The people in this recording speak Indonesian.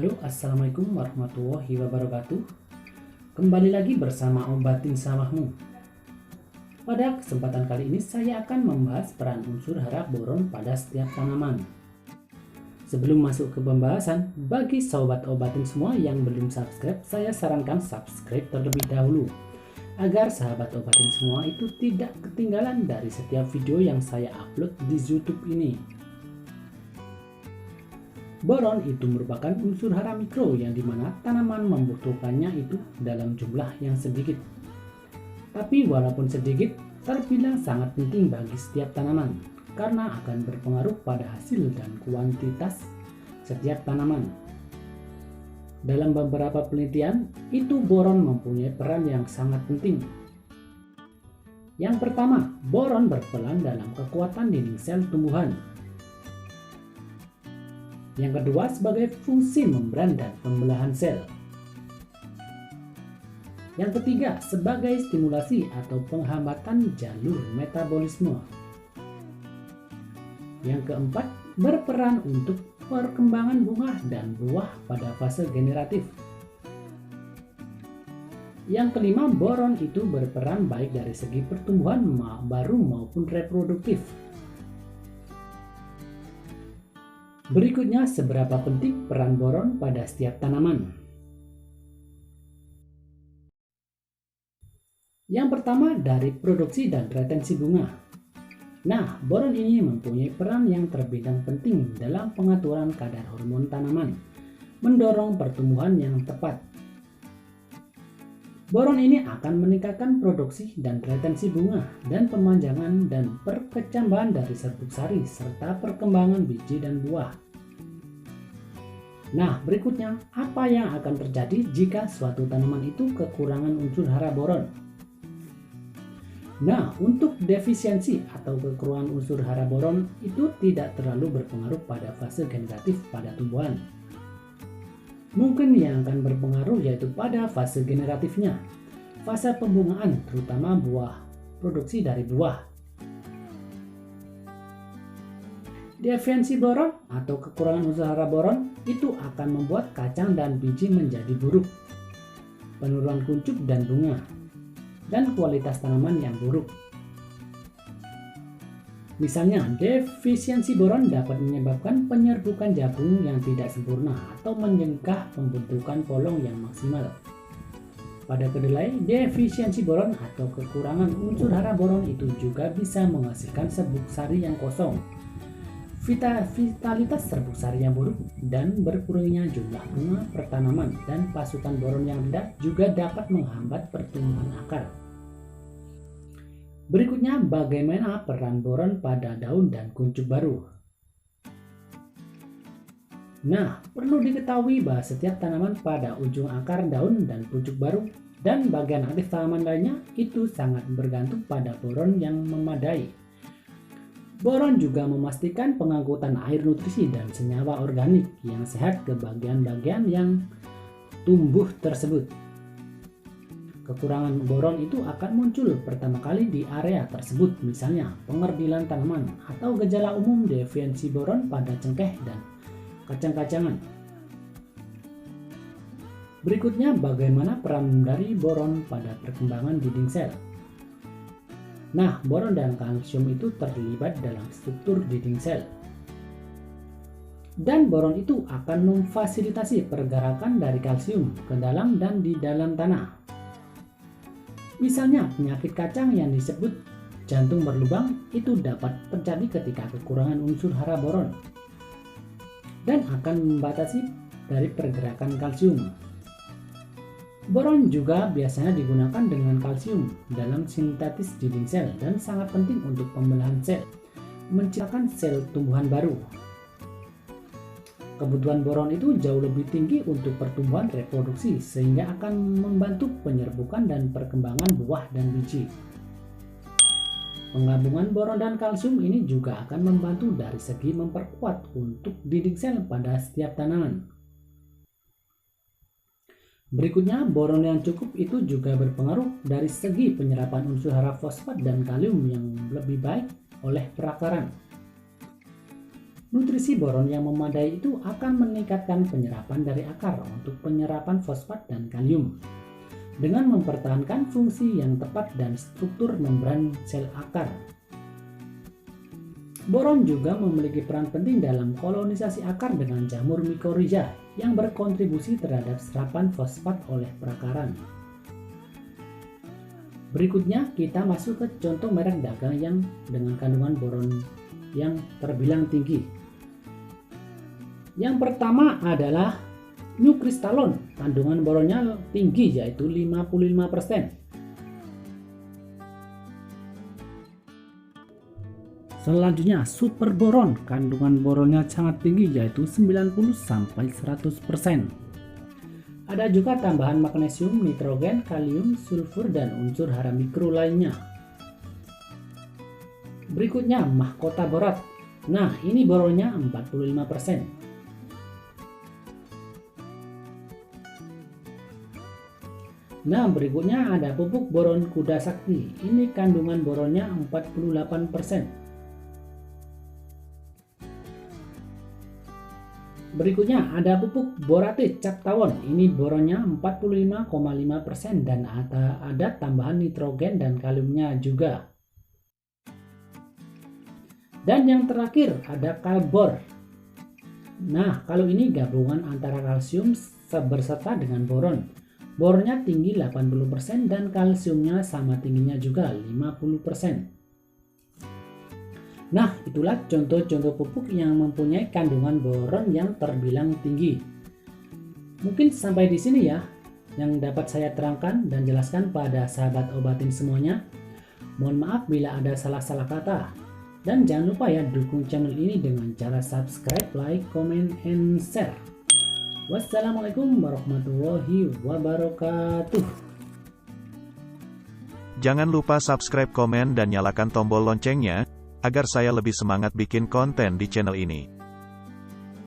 Halo, assalamualaikum warahmatullahi wabarakatuh. Kembali lagi bersama Obatin Sawahmu. Pada kesempatan kali ini saya akan membahas peran unsur hara boron pada setiap tanaman. Sebelum masuk ke pembahasan, bagi sobat Obatin semua yang belum subscribe, saya sarankan subscribe terlebih dahulu agar sahabat Obatin semua itu tidak ketinggalan dari setiap video yang saya upload di YouTube ini. Boron itu merupakan unsur hara mikro yang dimana tanaman membutuhkannya itu dalam jumlah yang sedikit. Tapi walaupun sedikit, terbilang sangat penting bagi setiap tanaman karena akan berpengaruh pada hasil dan kuantitas setiap tanaman. Dalam beberapa penelitian, itu boron mempunyai peran yang sangat penting. Yang pertama, boron berperan dalam kekuatan dinding sel tumbuhan. Yang kedua, sebagai fungsi membran dan pembelahan sel. Yang ketiga, sebagai stimulasi atau penghambatan jalur metabolisme. Yang keempat, berperan untuk perkembangan bunga dan buah pada fase generatif. Yang kelima, boron itu berperan baik dari segi pertumbuhan baru maupun reproduktif. Berikutnya, seberapa penting peran boron pada setiap tanaman. Yang pertama, dari produksi dan retensi bunga. Nah, boron ini mempunyai peran yang terbilang penting dalam pengaturan kadar hormon tanaman, mendorong pertumbuhan yang tepat. Boron ini akan meningkatkan produksi dan retensi bunga dan pemanjangan dan perkecambahan dari serbuk sari serta perkembangan biji dan buah. Nah, berikutnya, apa yang akan terjadi jika suatu tanaman itu kekurangan unsur hara boron? Nah, untuk defisiensi atau kekurangan unsur hara boron itu tidak terlalu berpengaruh pada fase generatif pada tumbuhan. Mungkin yang akan berpengaruh yaitu pada fase generatifnya, fase pembungaan terutama buah, produksi dari buah. Defisiensi boron atau kekurangan unsur hara boron itu akan membuat kacang dan biji menjadi buruk, penurunan kuncup dan bunga, dan kualitas tanaman yang buruk. Misalnya, defisiensi boron dapat menyebabkan penyerbukan jagung yang tidak sempurna atau mencegah pembentukan polong yang maksimal. Pada kedelai, defisiensi boron atau kekurangan unsur hara boron itu juga bisa menghasilkan serbuk sari yang kosong, vitalitas serbuk sari yang buruk, dan berkurangnya jumlah bunga per tanaman, dan pasukan boron yang rendah juga dapat menghambat pertumbuhan akar. Berikutnya, bagaimana peran boron pada daun dan kuncup baru. Nah, perlu diketahui bahwa setiap tanaman pada ujung akar, daun, dan pucuk baru, dan bagian aktif tanaman lainnya itu sangat bergantung pada boron yang memadai. Boron juga memastikan pengangkutan air nutrisi dan senyawa organik yang sehat ke bagian-bagian yang tumbuh tersebut. Kekurangan boron itu akan muncul pertama kali di area tersebut, misalnya pengerdilan tanaman atau gejala umum defisiensi boron pada cengkeh dan kacang-kacangan. Berikutnya, bagaimana peran dari boron pada perkembangan dinding sel. Nah, boron dan kalsium itu terlibat dalam struktur dinding sel. Dan boron itu akan memfasilitasi pergerakan dari kalsium ke dalam dan di dalam tanah. Misalnya, penyakit kacang yang disebut jantung berlubang itu dapat terjadi ketika kekurangan unsur hara boron dan akan membatasi dari pergerakan kalsium. Boron juga biasanya digunakan dengan kalsium dalam sintetis dinding sel dan sangat penting untuk pembelahan sel, menciptakan sel tumbuhan baru. Kebutuhan boron itu jauh lebih tinggi untuk pertumbuhan reproduksi sehingga akan membantu penyerbukan dan perkembangan buah dan biji. Penggabungan boron dan kalsium ini juga akan membantu dari segi memperkuat untuk dinding sel pada setiap tanaman. Berikutnya, boron yang cukup itu juga berpengaruh dari segi penyerapan unsur hara fosfat dan kalium yang lebih baik oleh perakaran. Nutrisi boron yang memadai itu akan meningkatkan penyerapan dari akar untuk penyerapan fosfat dan kalium dengan mempertahankan fungsi yang tepat dan struktur membran sel akar. Boron juga memiliki peran penting dalam kolonisasi akar dengan jamur mycorrhiza yang berkontribusi terhadap serapan fosfat oleh perakaran. Berikutnya kita masuk ke contoh merek dagang yang dengan kandungan boron yang terbilang tinggi. Yang pertama adalah New Crystalone, kandungan boronnya tinggi yaitu 55%. Selanjutnya Super Boron, kandungan boronnya sangat tinggi yaitu 90-100%. Ada juga tambahan magnesium, nitrogen, kalium, sulfur, dan unsur hara mikro lainnya. Berikutnya Mahkota Borat. Nah, ini boronnya 45%. Nah, berikutnya ada pupuk boron kuda sakti. Ini kandungan boronnya 48%. Berikutnya ada pupuk borate cap tawon. Ini boronnya 45,5% dan ada tambahan nitrogen dan kaliumnya juga. Dan yang terakhir ada Kalbor. Nah, kalau ini gabungan antara kalsium berserta dengan boron. Boronnya tinggi 80% dan kalsiumnya sama tingginya juga 50%. Nah, itulah contoh-contoh pupuk yang mempunyai kandungan boron yang terbilang tinggi. Mungkin sampai di sini ya yang dapat saya terangkan dan jelaskan pada sahabat obatin semuanya. Mohon maaf bila ada salah-salah kata. Dan jangan lupa ya dukung channel ini dengan cara subscribe, like, comment, and share. Wassalamualaikum warahmatullahi wabarakatuh. Jangan lupa subscribe, komen, dan nyalakan tombol loncengnya, agar saya lebih semangat bikin konten di channel ini.